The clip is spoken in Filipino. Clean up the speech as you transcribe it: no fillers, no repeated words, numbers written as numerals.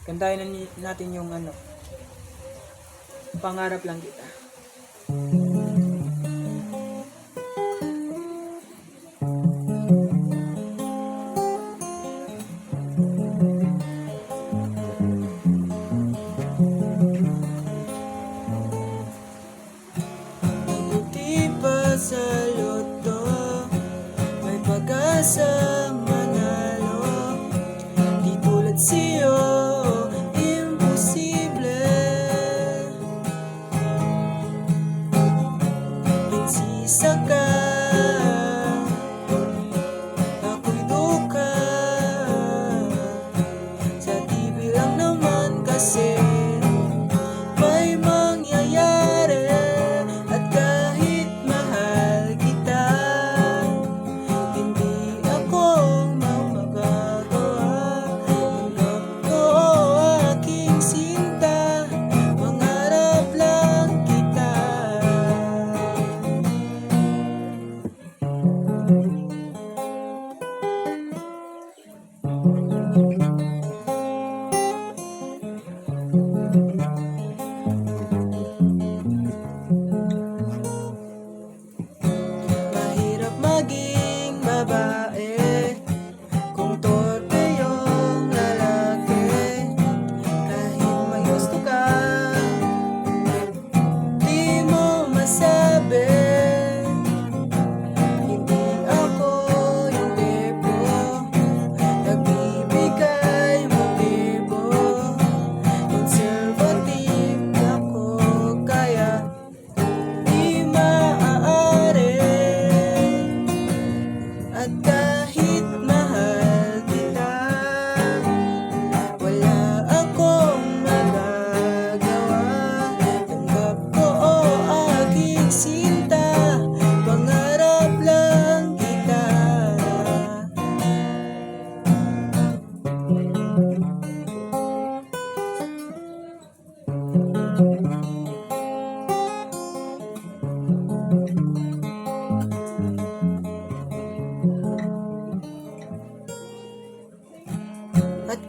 Kantahin natin yung ano, pangarap lang kita. Buti pa sa loto, may pag-asang manalo. Di tulad sa'yo, imposible. Prinsisa ka, ako'y duka. Sa TV lang naman kasi may mangyayari. At kahit mahal kita, hindi ako magagawa. Tanggap ko aking sinta, pangarap lang kita. Mahirap maging babae kung torpe yung lalaki. Kahit may gusto ka, di mo masabi. Hindi ako yung tipo nagbibigay motibo. Conservative ako, kaya di maaari. At kahit mahal kita, wala akong magagawa. Tanggap ko aking sinta, pangarap lang kita. At